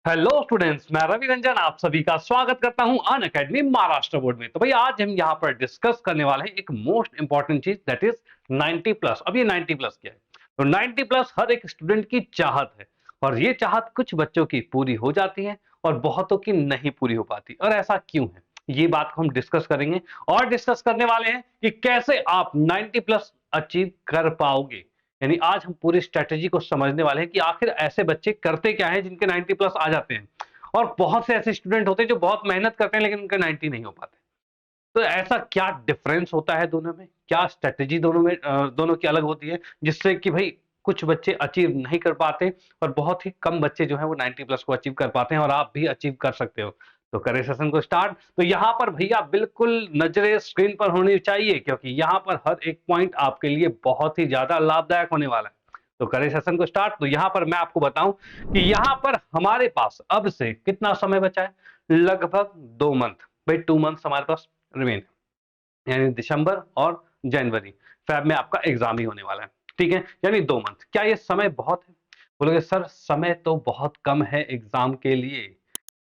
Hello students, मैं रवि रंजन आप सभी का स्वागत करता हूं अनअकैडमी महाराष्ट्र बोर्ड में। तो भाई आज हम यहां पर डिस्कस करने वाले हैं एक मोस्ट इंपॉर्टेंट चीज दैट इज 90 प्लस। अब ये 90 प्लस क्या है? तो 90 प्लस हर एक स्टूडेंट की चाहत है और ये चाहत कुछ बच्चों की पूरी हो जाती है और बहुतों की नहीं पूरी हो पाती। और ऐसा क्यों है, ये बात को हम डिस्कस करेंगे और डिस्कस करने वाले हैं कि कैसे आप 90 प्लस अचीव कर पाओगे। यानी आज हम पूरी स्ट्रेटेजी को समझने वाले हैं कि आखिर ऐसे बच्चे करते क्या हैं जिनके 90 प्लस आ जाते हैं, और बहुत से ऐसे स्टूडेंट होते हैं जो बहुत मेहनत करते हैं लेकिन उनके 90 नहीं हो पाते। तो ऐसा क्या डिफरेंस होता है दोनों में, क्या स्ट्रेटेजी दोनों में दोनों की अलग होती है जिससे कि भाई कुछ बच्चे अचीव नहीं कर पाते और बहुत ही कम बच्चे जो है वो 90 प्लस को अचीव कर पाते हैं, और आप भी अचीव कर सकते हो। तो करें सेशन को स्टार्ट। तो यहाँ पर भैया बिल्कुल नजरें स्क्रीन पर होनी चाहिए क्योंकि यहाँ पर हर एक पॉइंट आपके लिए बहुत ही ज्यादा लाभदायक होने वाला है। तो करें सेशन को स्टार्ट। तो यहाँ पर मैं आपको बताऊं कि यहाँ पर हमारे पास अब से कितना समय बचा है, लगभग 2 मंथ। भाई 2 मंथ हमारे पास रिमेन, यानी दिसंबर और जनवरी, फेब में आपका एग्जाम ही होने वाला है। ठीक है, यानी 2 मंथ। क्या ये समय बहुत है? बोलोगे सर समय तो बहुत कम है एग्जाम के लिए,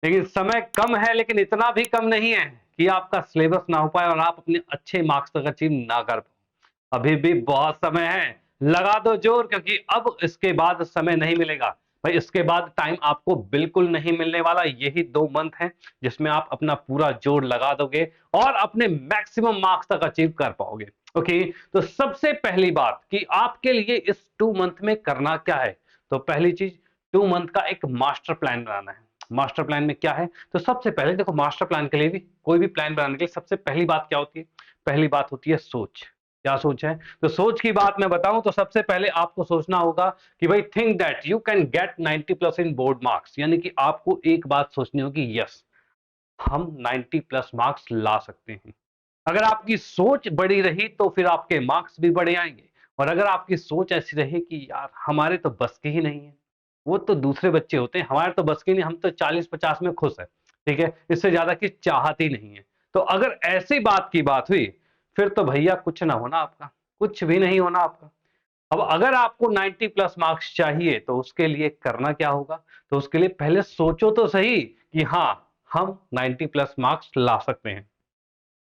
लेकिन समय कम है लेकिन इतना भी कम नहीं है कि आपका सिलेबस ना हो पाए और आप अपने अच्छे मार्क्स तक अचीव ना कर पाओ। अभी भी बहुत समय है, लगा दो जोर, क्योंकि अब इसके बाद समय नहीं मिलेगा। भाई इसके बाद टाइम आपको बिल्कुल नहीं मिलने वाला। यही 2 मंथ है जिसमें आप अपना पूरा जोर लगा दोगे और अपने मैक्सिमम मार्क्स तक अचीव कर पाओगे। ओके, तो सबसे पहली बात कि आपके लिए इस 2 मंथ में करना क्या है। तो पहली चीज, 2 मंथ का एक मास्टर प्लान बनाना है। मास्टर प्लान में क्या है? तो सबसे पहले देखो, मास्टर प्लान के लिए भी, कोई भी प्लान बनाने के लिए सबसे पहली बात क्या होती है? पहली बात होती है सोच। क्या सोच है? तो सोच की बात मैं बताऊं तो सबसे पहले आपको सोचना होगा कि भाई think that you can get 90 plus in board marks. यानी कि आपको एक बात सोचनी होगी, यस हम 90 प्लस मार्क्स ला सकते हैं। अगर आपकी सोच बड़ी रही तो फिर आपके मार्क्स भी बड़े आएंगे। और अगर आपकी सोच ऐसी रही कि यार हमारे तो बस की ही नहीं है, वो तो दूसरे बच्चे होते हैं, हमारे तो बस की नहीं, हम तो 40-50 में खुश है, ठीक है, इससे ज्यादा की चाहत ही नहीं है। तो अगर ऐसी बात की बात हुई फिर तो भैया कुछ ना होना आपका, कुछ भी नहीं होना आपका। अब अगर आपको 90 प्लस मार्क्स चाहिए तो उसके लिए करना क्या होगा? तो उसके लिए पहले सोचो तो सही कि हाँ हम 90 प्लस मार्क्स ला सकते हैं।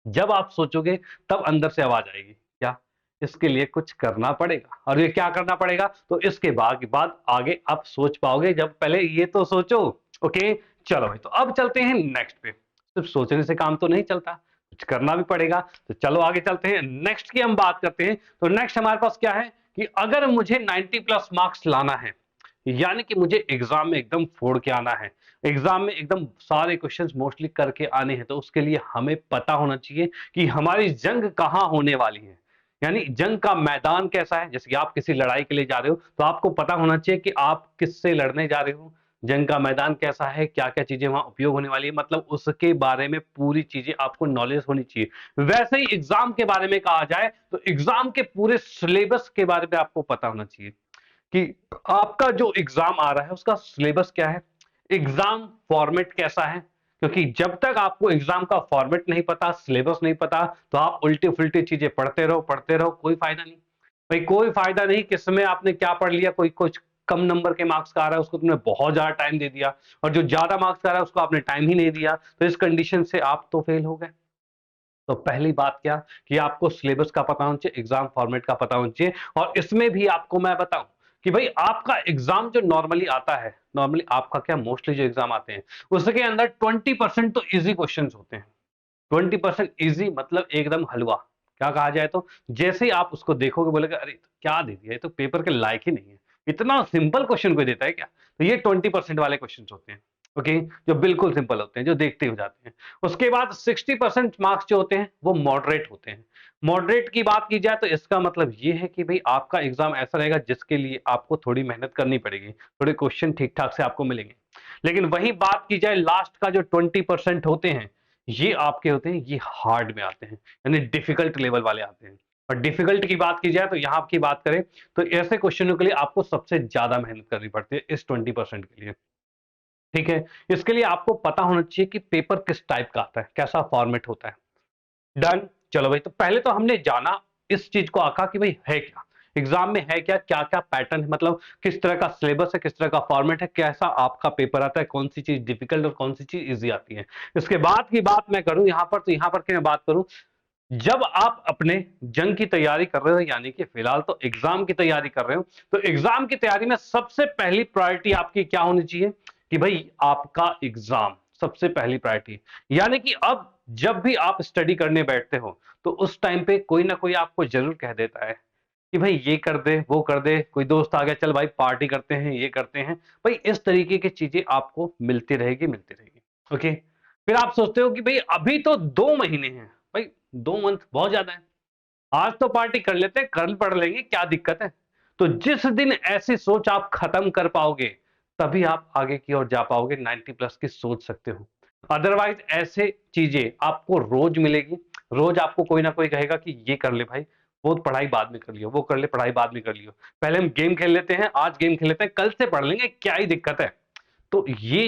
जब आप सोचोगे तब अंदर से आवाज आएगी, क्या इसके लिए कुछ करना पड़ेगा। और ये क्या करना पड़ेगा? तो इसके बाद आगे आप सोच पाओगे, जब पहले ये तो सोचो। ओके, चलो भाई, तो अब चलते हैं नेक्स्ट पे। सिर्फ सोचने से काम तो नहीं चलता, कुछ करना भी पड़ेगा। तो चलो आगे चलते हैं, नेक्स्ट की हम बात करते हैं। तो नेक्स्ट हमारे पास क्या है कि अगर मुझे 90 प्लस मार्क्स लाना है, यानी कि मुझे एग्जाम में एकदम फोड़ के आना है, एग्जाम में एकदम सारे क्वेश्चंस मोस्टली करके आने हैं, तो उसके लिए हमें पता होना चाहिए कि हमारी जंग कहां होने वाली है। यानी जंग का मैदान कैसा है। जैसे कि आप किसी लड़ाई के लिए जा रहे हो तो आपको पता होना चाहिए कि आप किससे लड़ने जा रहे हो, जंग का मैदान कैसा है, क्या क्या चीजें वहां उपयोग होने वाली है, मतलब उसके बारे में पूरी चीजें आपको नॉलेज होनी चाहिए। वैसे ही एग्जाम के बारे में कहा जाए तो एग्जाम के पूरे सिलेबस के बारे में आपको पता होना चाहिए कि आपका जो एग्जाम आ रहा है उसका सिलेबस क्या है, एग्जाम फॉर्मेट कैसा है। क्योंकि जब तक आपको एग्जाम का फॉर्मेट नहीं पता, सिलेबस नहीं पता, तो आप उल्टी फुल्टी चीजें पढ़ते रहो, कोई फायदा नहीं। भाई कोई फायदा नहीं, किसमें आपने क्या पढ़ लिया, कोई कुछ कम नंबर के मार्क्स का आ रहा है उसको तुमने बहुत ज्यादा टाइम दे दिया, और जो ज्यादा मार्क्स का आ रहा है उसको आपने टाइम ही नहीं दिया, तो इस कंडीशन से आप तो फेल हो गए। तो पहली बात क्या कि आपको सिलेबस का पता होना चाहिए, एग्जाम फॉर्मेट का पता होना चाहिए। और इसमें भी आपको मैं बताऊं कि भाई आपका एग्जाम जो नॉर्मली आता है, नॉर्मली आपका क्या मोस्टली जो एग्जाम आते हैं उसके अंदर 20% तो इजी क्वेश्चंस होते हैं। 20% इजी मतलब एकदम हलवा। क्या कहा जाए तो जैसे ही आप उसको देखोगे बोलेगा अरे तो क्या दे दिया, ये तो पेपर के लायक ही नहीं है, इतना सिंपल क्वेश्चन कोई देता है क्या। तो ये 20% वाले क्वेश्चन होते हैं। ओके, जो बिल्कुल सिंपल होते हैं, जो देखते हो जाते हैं। उसके बाद 60% मार्क्स जो होते हैं वो मॉडरेट होते हैं। मॉडरेट की बात की जाए तो इसका मतलब ये है कि भाई आपका एग्जाम ऐसा रहेगा जिसके लिए आपको थोड़ी मेहनत करनी पड़ेगी, थोड़े क्वेश्चन ठीक ठाक से आपको मिलेंगे। लेकिन वही बात की जाए लास्ट का जो 20% होते हैं, ये आपके होते हैं, ये हार्ड में आते हैं, यानी डिफिकल्ट लेवल वाले आते हैं। और डिफिकल्ट की बात की जाए तो यहां की बात करें तो ऐसे क्वेश्चनों के लिए आपको सबसे ज्यादा मेहनत करनी पड़ती है इस 20% के लिए। ठीक है, इसके लिए आपको पता होना चाहिए कि पेपर किस टाइप का आता है, कैसा फॉर्मेट होता है। डन। चलो भाई, तो पहले तो हमने जाना इस चीज को आका कि भाई है क्या, एग्जाम में है क्या, क्या क्या पैटर्न है, मतलब किस तरह का सिलेबस है, किस तरह का फॉर्मेट है, कैसा आपका पेपर आता है, कौन सी चीज डिफिकल्ट और कौन सी चीज इजी आती है। इसके बाद की बात मैं करूं यहां पर, तो यहां पर की मैं बात करूं, जब आप अपने जंग की तैयारी कर रहे हो, यानी कि फिलहाल तो एग्जाम की तैयारी कर रहे हो, तो एग्जाम की तैयारी में सबसे पहली प्रायोरिटी आपकी क्या होनी चाहिए कि भाई आपका एग्जाम सबसे पहली प्रायोरिटी। यानी कि अब जब भी आप स्टडी करने बैठते हो तो उस टाइम पे कोई ना कोई आपको जरूर कह देता है कि भाई ये कर दे, वो कर दे, कोई दोस्त आ गया, चल भाई पार्टी करते हैं, ये करते हैं। भाई इस तरीके की चीजें आपको मिलती रहेगी, मिलती रहेगी। ओके, फिर आप सोचते हो कि भाई अभी तो 2 महीने हैं, भाई 2 मंथ बहुत ज्यादा है, आज तो पार्टी कर लेते हैं, कल पढ़ लेंगे, क्या दिक्कत है। तो जिस दिन ऐसी सोच आप खत्म कर पाओगे तभी आप आगे की ओर जा पाओगे, 90+ की सोच सकते हो। अदरवाइज ऐसे चीजें आपको रोज मिलेगी, रोज आपको कोई ना कोई कहेगा कि ये कर ले भाई, वो पढ़ाई बाद में कर लियो, वो कर ले पढ़ाई बाद में कर लियो, पहले हम गेम खेल लेते हैं, आज गेम खेल लेते हैं, कल से पढ़ लेंगे, क्या ही दिक्कत है। तो ये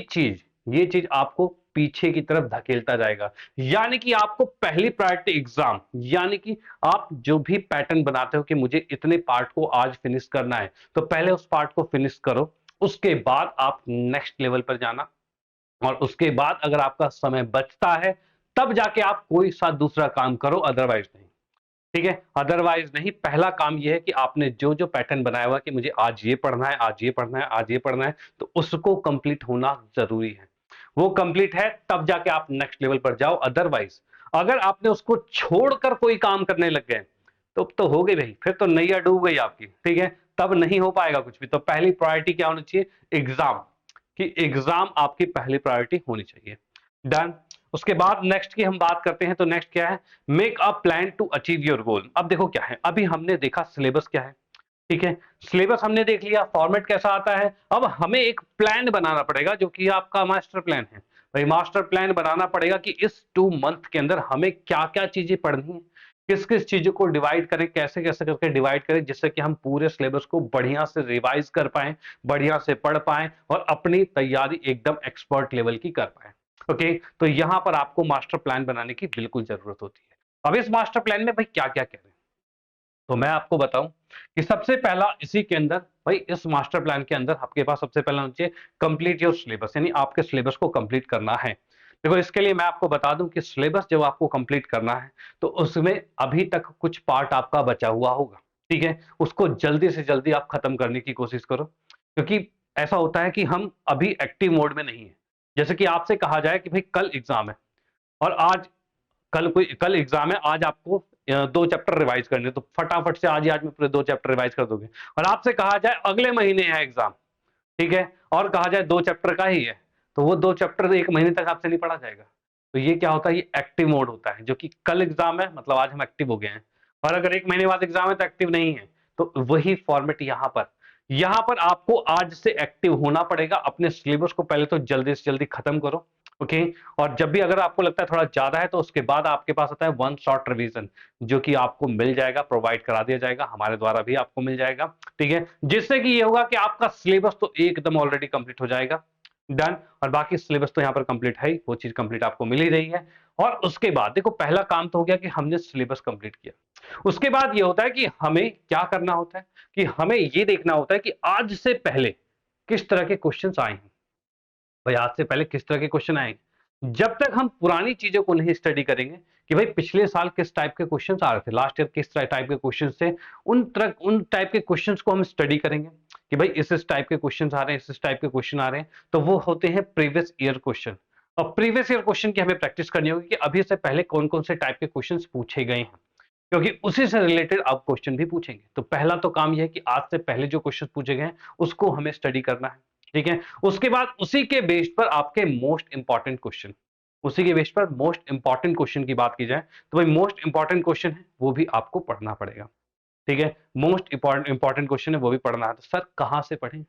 चीज आपको पीछे की तरफ धकेलता जाएगा। यानी कि आपको पहली प्रायोरिटी एग्जाम, यानी कि आप जो भी पैटर्न बनाते हो कि मुझे इतने पार्ट को आज फिनिश करना है, तो पहले उस पार्ट को फिनिश करो, उसके बाद आप नेक्स्ट लेवल पर जाना, और उसके बाद अगर आपका समय बचता है तब जाके आप कोई सा दूसरा काम करो, अदरवाइज नहीं। ठीक है, अदरवाइज नहीं। पहला काम यह है कि आपने जो जो पैटर्न बनाया हुआ कि मुझे आज ये पढ़ना है, आज ये पढ़ना है, आज ये पढ़ना है, तो उसको कंप्लीट होना जरूरी है। वो कंप्लीट है तब जाके आप नेक्स्ट लेवल पर जाओ। अदरवाइज अगर आपने उसको छोड़कर कोई काम करने लग गए तो हो गई भाई, फिर तो नैया डूब गई आपकी। ठीक है, तब नहीं हो पाएगा कुछ भी। तो पहली प्रायोरिटी क्या होनी चाहिए, एग्जाम, कि एग्जाम आपकी पहली प्रायोरिटी होनी चाहिए। डन। उसके बाद नेक्स्ट की हम बात करते हैं, तो नेक्स्ट क्या है, make a plan to achieve your goal. अब देखो क्या है, अभी हमने देखा सिलेबस क्या है, ठीक है, सिलेबस हमने देख लिया, फॉर्मेट कैसा आता है। अब हमें एक प्लान बनाना पड़ेगा जो कि आपका मास्टर प्लान है। भाई मास्टर प्लान बनाना पड़ेगा कि इस 2 मंथ के अंदर हमें क्या क्या चीजें पढ़नी है, किस किस चीजों को डिवाइड करें, कैसे कैसे करके डिवाइड करें, जिससे कि हम पूरे सिलेबस को बढ़िया से रिवाइज कर पाए, बढ़िया से पढ़ पाए और अपनी तैयारी एकदम एक्सपर्ट लेवल की कर पाए। ओके, तो यहां पर आपको मास्टर प्लान बनाने की बिल्कुल जरूरत होती है। अब इस मास्टर प्लान में भाई क्या क्या कह रहे हैं, तो मैं आपको बताऊं कि सबसे पहला इसी के अंदर, भाई इस मास्टर प्लान के अंदर आपके पास सबसे पहला होना चाहिए कंप्लीट योर सिलेबस, यानी आपके सिलेबस को कंप्लीट करना है। देखो इसके लिए मैं आपको बता दूं कि सिलेबस जब आपको कंप्लीट करना है तो उसमें अभी तक कुछ पार्ट आपका बचा हुआ होगा। ठीक है, उसको जल्दी से जल्दी आप खत्म करने की कोशिश करो, क्योंकि ऐसा होता है कि हम अभी एक्टिव मोड में नहीं है। जैसे कि आपसे कहा जाए कि भाई कल एग्जाम है और आज, कल एग्जाम है, आज आपको 2 चैप्टर रिवाइज करने हैं, तो फटाफट से आज ही आज में पूरे 2 चैप्टर रिवाइज कर दोगे। और आपसे कहा जाए अगले महीने है एग्जाम, ठीक है, और कहा जाए 2 चैप्टर का ही है, तो वो 2 चैप्टर 1 महीने तक आपसे नहीं पढ़ा जाएगा। तो ये क्या होता है, ये एक्टिव मोड होता है, जो कि कल एग्जाम है मतलब आज हम एक्टिव हो गए हैं, और अगर 1 महीने बाद एग्जाम है तो एक्टिव नहीं है। तो वही फॉर्मेट यहां पर आपको आज से एक्टिव होना पड़ेगा। अपने सिलेबस को पहले तो जल्दी से जल्दी खत्म करो। ओके, और जब भी अगर आपको लगता है थोड़ा ज्यादा है तो उसके बाद आपके पास आता है 1 शॉट रिवीजन, जो कि आपको मिल जाएगा, प्रोवाइड करा दिया जाएगा, हमारे द्वारा भी आपको मिल जाएगा। ठीक है, जिससे कि ये होगा कि आपका सिलेबस तो एकदम ऑलरेडी कंप्लीट हो जाएगा। डन। और बाकी सिलेबस तो यहाँ पर कंप्लीट है ही, वो चीज कंप्लीट आपको मिल ही रही है। और उसके बाद देखो पहला काम तो हो गया कि हमने सिलेबस कंप्लीट किया। उसके बाद ये होता है कि हमें क्या करना होता है, कि हमें ये देखना होता है कि आज से पहले किस तरह के क्वेश्चंस आए हैं। भाई आज से पहले किस तरह के क्वेश्चन आएंगे, जब तक हम पुरानी चीजों को नहीं स्टडी करेंगे कि भाई पिछले साल किस टाइप के क्वेश्चंस आ रहे थे, लास्ट ईयर किस टाइप के क्वेश्चंस थे, उन टाइप के क्वेश्चंस को हम स्टडी करेंगे कि भाई इस टाइप के क्वेश्चंस आ रहे हैं, इस टाइप के क्वेश्चन आ रहे हैं, तो वो होते हैं प्रीवियस ईयर क्वेश्चन। और प्रीवियस ईयर क्वेश्चन की हमें प्रैक्टिस करनी होगी कि अभी से पहले कौन कौन से टाइप के क्वेश्चन पूछे गए हैं, क्योंकि उसी से रिलेटेड अब क्वेश्चन भी पूछेंगे। तो पहला तो काम यह है कि आज से पहले जो क्वेश्चन पूछे गए हैं उसको हमें स्टडी करना है। ठीक है, उसके बाद उसी के बेस पर आपके मोस्ट इंपॉर्टेंट क्वेश्चन, उसी के बेस पर मोस्ट इंपॉर्टेंट क्वेश्चन की बात की जाए तो भाई मोस्ट इंपॉर्टेंट क्वेश्चन है वो भी आपको पढ़ना पड़ेगा। ठीक है, मोस्ट इंपॉर्टेंट क्वेश्चन है वो भी पढ़ना है। तो सर कहां से पढ़ें,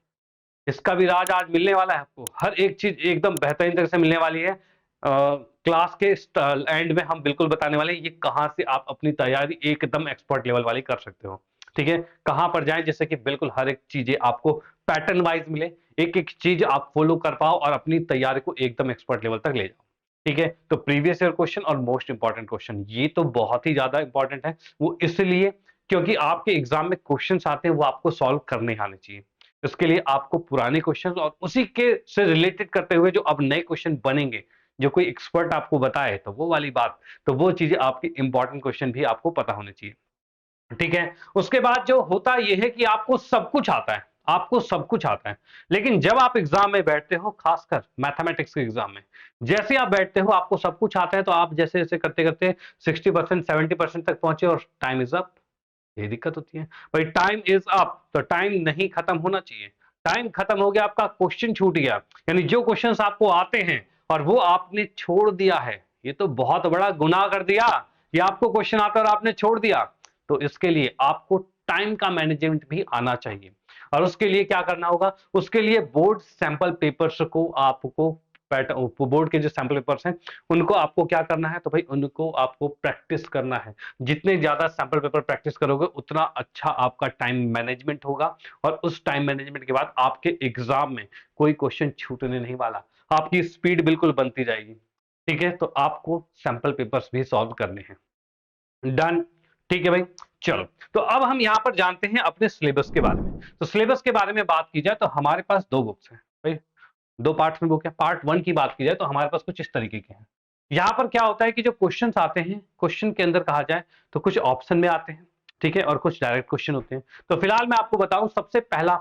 इसका भी राज आज मिलने वाला है आपको, हर एक चीज एकदम बेहतरीन तरह से मिलने वाली है। क्लास के एंड में हम बिल्कुल बताने वाले हैं ये कहां से आप अपनी तैयारी एकदम एक्सपर्ट लेवल वाली कर सकते हो। ठीक है, कहां पर जाएं जिससे कि बिल्कुल हर एक चीजें आपको पैटर्न वाइज मिले, एक एक चीज आप फॉलो कर पाओ और अपनी तैयारी को एकदम एक्सपर्ट लेवल तक ले जाओ। ठीक है, तो प्रीवियस ईयर क्वेश्चन और मोस्ट इंपॉर्टेंट क्वेश्चन ये तो बहुत ही ज्यादा इंपॉर्टेंट है। वो इसलिए क्योंकि आपके एग्जाम में क्वेश्चंस आते हैं वो आपको सॉल्व करने आने चाहिए। इसके लिए आपको पुराने क्वेश्चन और उसी के से रिलेटेड करते हुए जो अब नए क्वेश्चन बनेंगे, जो कोई एक्सपर्ट आपको बताए, तो वो वाली बात, तो वो चीजें आपकी इंपॉर्टेंट क्वेश्चन भी आपको पता होने चाहिए। ठीक है। उसके बाद जो होता यह है कि आपको सब कुछ आता है, आपको सब कुछ आता है, लेकिन जब आप एग्जाम में बैठते हो, खासकर मैथमेटिक्स के एग्जाम में, जैसे आप बैठते हो आपको सब कुछ आता है, तो आप जैसे जैसे करते करते 60% 70% तक पहुंचे और टाइम इज अप। ये दिक्कत होती है भाई, टाइम इज अप, तो टाइम नहीं खत्म होना चाहिए। टाइम खत्म हो गया, आपका क्वेश्चन छूट गया, यानी जो क्वेश्चंस आपको आते हैं और वो आपने छोड़ दिया है, ये तो बहुत बड़ा गुनाह कर दिया कि आपको क्वेश्चन आता है और आपने छोड़ दिया। तो इसके लिए आपको टाइम का मैनेजमेंट भी आना चाहिए, और उसके लिए क्या करना होगा, उसके लिए बोर्ड सैंपल पेपर्स को आपको बोर्ड के जो सैंपल पेपर्स हैं उनको आपको क्या करना है, तो भाई उनको आपको प्रैक्टिस करना है। जितने ज्यादा सैंपल पेपर प्रैक्टिस करोगे उतना अच्छा आपका टाइम मैनेजमेंट होगा, और उस टाइम मैनेजमेंट के बाद आपके एग्जाम में कोई क्वेश्चन छूटने नहीं वाला, आपकी स्पीड बिल्कुल बनती जाएगी। ठीक है, तो आपको सैंपल पेपर्स भी सॉल्व करने हैं। डन। ठीक है भाई। चलो, तो अब हम यहां पर जानते हैं अपने सिलेबस के बारे में। तो सिलेबस के बारे में बात की जाए तो हमारे पास दो बुक्स हैं भाई, दो पार्ट्स में बुक है। पार्ट वन की बात की जाए तो हमारे पास कुछ इस तरीके के हैं। यहां पर क्या होता है कि जो क्वेश्चंस आते हैं, क्वेश्चन के अंदर कहा जाए तो कुछ ऑप्शन में आते हैं, ठीक है, और कुछ डायरेक्ट क्वेश्चन होते हैं। तो फिलहाल मैं आपको बताऊं, सबसे पहला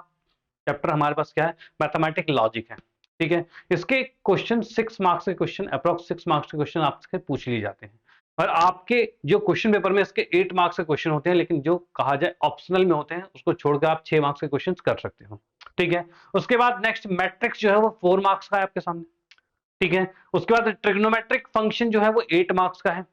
चैप्टर हमारे पास क्या है, मैथमेटिक लॉजिक है। ठीक है, इसके क्वेश्चन 6 मार्क्स के क्वेश्चन, अप्रॉक्स 6 मार्क्स के क्वेश्चन आपसे पूछ लिए जाते हैं, और आपके जो क्वेश्चन पेपर में इसके 8 मार्क्स के क्वेश्चन होते हैं, लेकिन जो कहा जाए ऑप्शनल में होते हैं उसको छोड़कर आप 6 मार्क्स के क्वेश्चन कर सकते हो। ठीक है, उसके बाद नेक्स्ट मैट्रिक्स जो है वो 4 मार्क्स का है आपके सामने। ठीक है, उसके बाद ट्रिग्नोमेट्रिक फंक्शन जो है वो 8 मार्क्स का है,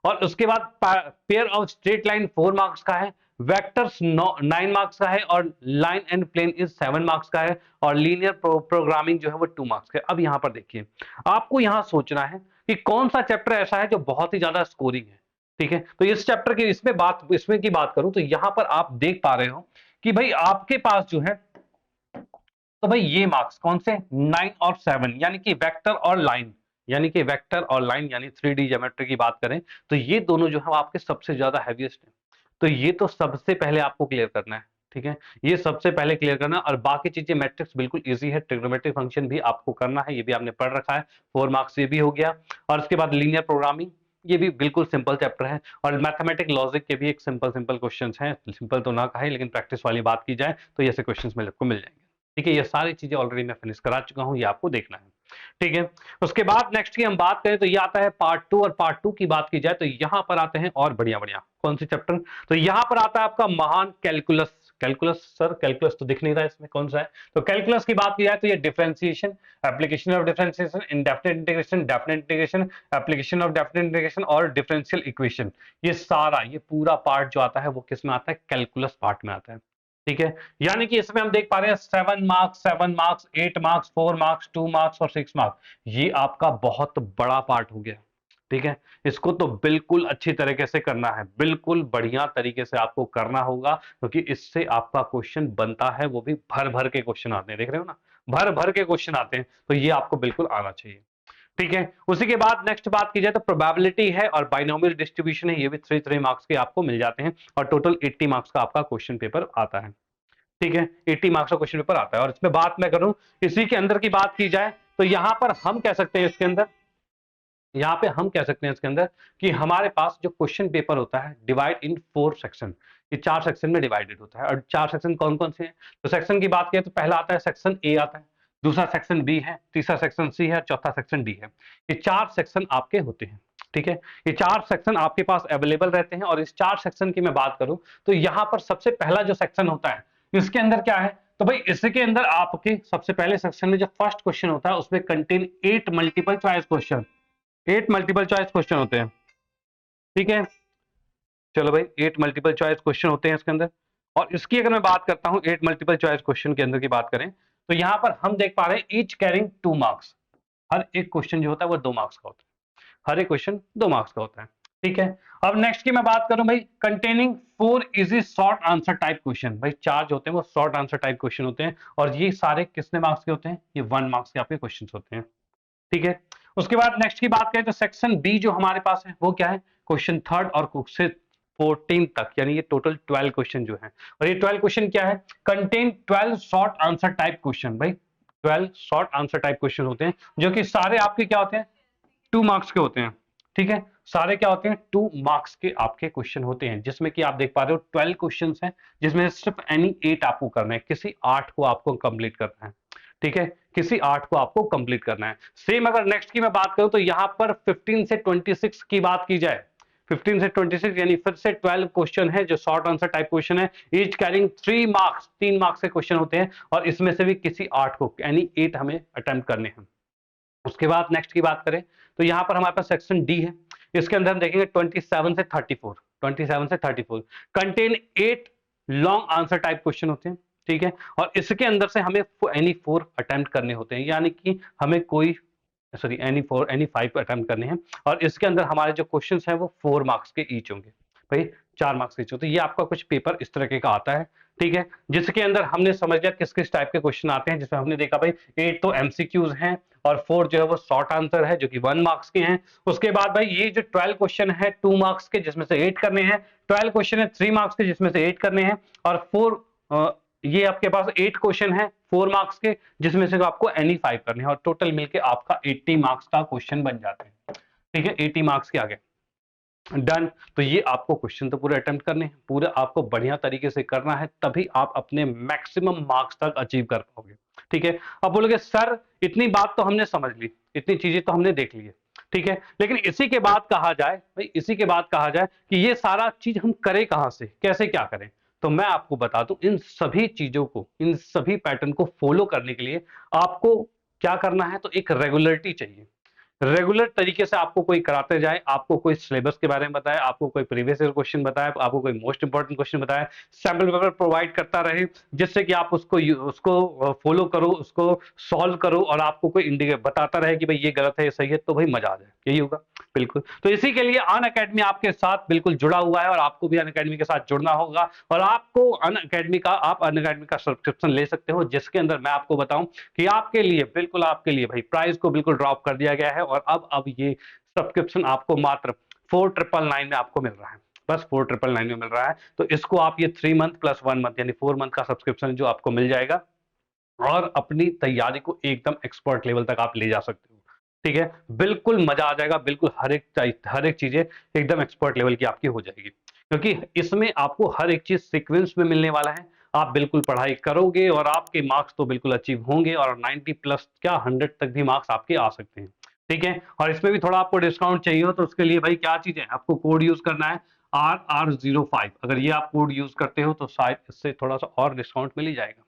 और उसके बाद pair of straight line 4 marks का है, वेक्टर्स 9 मार्क्स का है, और line and plane is 7 marks का है, और लीनियर प्रोग्रामिंग जो है वो 2 मार्क्स का है। अब यहां पर देखिए, आपको यहां सोचना है कि कौन सा चैप्टर ऐसा है जो बहुत ही ज्यादा स्कोरिंग है। ठीक है, तो इस चैप्टर की इसमें की बात करूं तो यहां पर आप देख पा रहे हो कि भाई आपके पास जो है, तो भाई ये मार्क्स कौन से, 9 और 7, यानी कि वेक्टर और लाइन, यानी कि वेक्टर और लाइन यानी 3D ज्योमेट्री की बात करें तो ये दोनों जो है आपके सबसे ज्यादा हैवीएस्ट है। तो ये तो सबसे पहले आपको क्लियर करना है। ठीक है, ये सबसे पहले क्लियर करना, और बाकी चीजें मैट्रिक्स बिल्कुल इजी है, ट्रिग्नोमेट्रिक फंक्शन भी आपको करना है, ये भी आपने पढ़ रखा है, 4 मार्क्स ये भी हो गया। और उसके बाद लीनियर प्रोग्रामिंग, ये भी बिल्कुल सिंपल चैप्टर है, और मैथमेटिक लॉजिक के भी एक सिंपल सिंपल क्वेश्चंस हैं, सिंपल तो ना कहे लेकिन प्रैक्टिस वाली बात की जाए तो ऐसे क्वेश्चंस में आपको मिल जाएंगे। ठीक है, ये सारी चीजें ऑलरेडी मैं फिनिश करा चुका हूं, ये आपको देखना है। ठीक है, उसके बाद नेक्स्ट की हम बात करें तो ये आता है पार्ट टू, और पार्ट टू की बात की जाए तो यहां पर आते हैं और बढ़िया बढ़िया कौन से चैप्टर, तो यहां पर आता है आपका महान कैलकुलस। कैलकुलस सर, कैलकुलस तो दिख नहीं रहा है इसमें, कौन सा है, तो कैलकुलस की बात की जाए तो ये differentiation, application of differentiation, indefinite integration, definite integration, application of definite integration, और डिफरेंशियल इक्वेशन, ये सारा ये पूरा पार्ट जो आता है वो किस में आता है, कैलकुलस पार्ट में आता है। ठीक है, यानी कि इसमें हम देख पा रहे हैं 7 marks, 7 marks, 8 marks, 4 marks, 2 marks और 6 मार्क्स, ये आपका बहुत बड़ा पार्ट हो गया। ठीक है, इसको तो बिल्कुल अच्छी तरीके से करना है, बिल्कुल बढ़िया तरीके से आपको करना होगा, क्योंकि इससे आपका क्वेश्चन बनता है, वो भी भर भर के क्वेश्चन आते हैं, देख रहे हो ना, भर भर के क्वेश्चन आते हैं, तो ये आपको बिल्कुल आना चाहिए। ठीक है, उसी के बाद नेक्स्ट बात की जाए तो प्रोबेबिलिटी है और बाइनोमियल डिस्ट्रीब्यूशन है, ये भी 3 मार्क्स के आपको मिल जाते हैं, और टोटल 80 मार्क्स का आपका क्वेश्चन पेपर आता है। ठीक है, 80 मार्क्स का क्वेश्चन पेपर आता है, और इसमें बात मैं करूं, इसी के अंदर की बात की जाए तो यहां पर हम कह सकते हैं इसके अंदर, यहां पे हम कह सकते हैं इसके अंदर कि हमारे पास जो क्वेश्चन पेपर होता है डिवाइड इन 4 सेक्शन, ये 4 सेक्शन में डिवाइडेड होता है, और 4 सेक्शन कौन कौन से हैं, तो सेक्शन की बात करें तो पहला आता है सेक्शन ए आता है, दूसरा सेक्शन बी है, तीसरा सेक्शन सी है, चौथा सेक्शन डी है। ये 4 सेक्शन आपके होते हैं। ठीक है, ये 4 सेक्शन आपके पास अवेलेबल रहते हैं, और इस 4 सेक्शन की मैं बात करूं तो यहां पर सबसे पहला जो सेक्शन होता है इसके अंदर क्या है, तो भाई इसके अंदर आपके सबसे पहले सेक्शन में जो फर्स्ट क्वेश्चन होता है उसमें contain 8 multiple choice question, 8 multiple choice question होते हैं। ठीक है, चलो भाई 8 मल्टीपल चॉइस क्वेश्चन होते हैं इसके अंदर, और इसकी अगर मैं बात करता हूं 8 मल्टीपल चॉइस क्वेश्चन के अंदर की बात करें तो यहां पर हम देख पा रहे हैं ईच कैरिंग 2 मार्क्स, हर एक क्वेश्चन जो होता है वो 2 मार्क्स का होता है, हर एक क्वेश्चन 2 मार्क्स का होता है। ठीक है, अब नेक्स्ट की मैं बात करूं भाई, containing 4 easy short answer type question, भाई 4 जो होते हैं वो शॉर्ट आंसर टाइप क्वेश्चन होते हैं, और ये सारे कितने मार्क्स के होते हैं, ये 1 मार्क्स के आपके क्वेश्चन होते हैं। ठीक है, उसके बाद नेक्स्ट की बात करें तो सेक्शन बी जो हमारे पास है वो क्या है, क्वेश्चन थर्ड और 14 तक, यानी ये टोटल 12 क्वेश्चन जो है। और ये 12 क्वेश्चन क्या है? Contain 12 short answer type question. भाई 12 शॉर्ट आंसर टाइप क्वेश्चन होते हैं, जो कि सारे आपके क्या होते हैं? 2 मार्क्स के होते हैं। ठीक है, सारे क्या होते हैं? 2 मार्क्स के आपके क्वेश्चन होते हैं, जिसमें कि आप देख पा रहे हो 12 क्वेश्चंस हैं, जिसमें से सिर्फ एनी 8 आपको करना है, किसी 8 को आपको कंप्लीट करना है। ठीक है, किसी 8 को आपको कंप्लीट करना है। सेम अगर नेक्स्ट की मैं बात करूं तो यहां पर 15 से 26 की बात की जाए, 15 से 26 यानी फिर से 12 क्वेश्चन है जो शॉर्ट आंसर टाइप क्वेश्चन है, ईच कैरिंग 3 मार्क्स, 3 मार्क्स के क्वेश्चन होते हैं, और इसमें से भी किसी 8 को यानी 8 हमें अटेम्प्ट करने हैं। उसके बाद नेक्स्ट की बात करें तो यहां पर हमारे पास सेक्शन डी है, इसके अंदर हम देखेंगे 27 से 34, 27 से 34 contain 8 long answer type question होते हैं। ठीक है, और इसके अंदर से हमें एनी 4 अटेम्प्ट करने होते हैं, यानी कि हमें कोई सॉरी एनी 5 अटेम्प्ट करने हैं, और इसके अंदर हमारे जो क्वेश्चंस हैं वो 4 मार्क्स के ईच होंगे। भाई 4 मार्क्स के ईच होते हैं। ये आपका कुछ पेपर इस तरीके का आता है। ठीक है, जिसके अंदर हमने समझ लिया किस किस टाइप के क्वेश्चन आते हैं, जिसमें हमने देखा भाई 8 तो एमसीक्यूज हैं और 4 जो है वो शॉर्ट आंसर है जो कि 1 मार्क्स के हैं। उसके बाद भाई ये जो 12 क्वेश्चन है 2 मार्क्स के जिसमें से 8 करने हैं, 12 क्वेश्चन है 3 मार्क्स के जिसमें से 8 करने हैं, और 4 ये आपके पास 8 क्वेश्चन है 4 मार्क्स के जिसमें से आपको एनी 5 करने हैं, और टोटल मिलके आपका 80 मार्क्स का क्वेश्चन बन जाते हैं। ठीक है, 80 मार्क्स के आगे डन। तो ये आपको क्वेश्चन तो पूरे अटेम्प्ट करने हैं, पूरे आपको बढ़िया तरीके से करना है, तभी आप अपने मैक्सिमम मार्क्स तक अचीव कर पाओगे। ठीक है, अब बोलोगे सर इतनी बात तो हमने समझ ली, इतनी चीजें तो हमने देख ली है। ठीक है, लेकिन इसी के बाद कहा जाए भाई, इसी के बाद कहा जाए कि ये सारा चीज हम करें कहां से, कैसे क्या करें, तो मैं आपको बता दूं इन सभी चीजों को, इन सभी पैटर्न को फॉलो करने के लिए आपको क्या करना है, तो एक रेगुलरिटी चाहिए। रेगुलर तरीके से आपको कोई कराते जाए, आपको कोई सिलेबस के बारे में बताए, आपको कोई प्रीवियस ईयर क्वेश्चन बताए, आपको कोई मोस्ट इंपोर्टेंट क्वेश्चन बताए, सैंपल पेपर प्रोवाइड करता रहे, जिससे कि आप उसको फॉलो करो, उसको सॉल्व करो, और आपको कोई इंडिकेट बताता रहे कि भाई ये गलत है ये सही है, तो भाई मजा आ जाए, यही होगा। बिल्कुल, तो इसी के लिए अन अकेडमी आपके साथ बिल्कुल जुड़ा हुआ है, और आपको भी अन अकेडमी के साथ जुड़ना होगा, और आपको अन अकेडमी का सब्सक्रिप्शन ले सकते हो, जिसके अंदर मैं आपको बताऊं कि आपके लिए, बिल्कुल आपके लिए भाई प्राइस को बिल्कुल ड्रॉप कर दिया गया है, और अब ये सब्सक्रिप्शन आपको मात्र 4999 में आपको मिल रहा है, बस 4999 में मिल रहा है। तो इसको आप ये 3 मंथ प्लस 1 मंथ यानी 4 मंथ का सब्सक्रिप्शन जो आपको मिल जाएगा, और अपनी तैयारी को एकदम एक्सपर्ट लेवल तक आप ले जा सकते हो। ठीक है, बिल्कुल मजा आ जाएगा, बिल्कुल हर एक चीजें एकदम एक्सपर्ट लेवल की आपकी हो जाएगी, क्योंकि इसमें आपको हर एक चीज सीक्वेंस में मिलने वाला है। आप बिल्कुल पढ़ाई करोगे और आपके मार्क्स तो बिल्कुल अचीव होंगे, और 90 प्लस क्या 100 तक भी मार्क्स आपके आ सकते हैं। ठीक है, और इसमें भी थोड़ा आपको डिस्काउंट चाहिए हो तो उसके लिए भाई क्या चीज है, आपको कोड यूज करना है RR05। अगर ये आप कोड यूज करते हो तो शायद इससे थोड़ा सा और डिस्काउंट मिल ही जाएगा।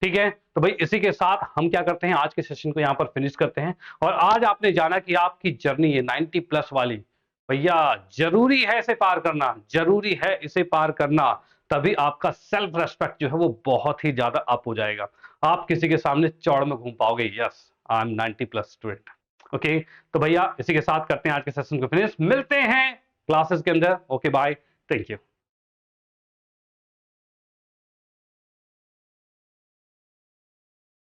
ठीक है, तो भाई इसी के साथ हम क्या करते हैं, आज के सेशन को यहाँ पर फिनिश करते हैं। और आज आपने जाना कि आपकी जर्नी ये 90 प्लस वाली, भैया जरूरी है इसे पार करना, जरूरी है इसे पार करना, तभी आपका सेल्फ रेस्पेक्ट जो है वो बहुत ही ज्यादा अप हो जाएगा। आप किसी के सामने चौड़ में घूम पाओगे, yes I am 90 plus student. Okay, तो भैया इसी के साथ करते हैं आज के सेशन को फिनिश, मिलते हैं क्लासेस के अंदर। Okay bye, thank you.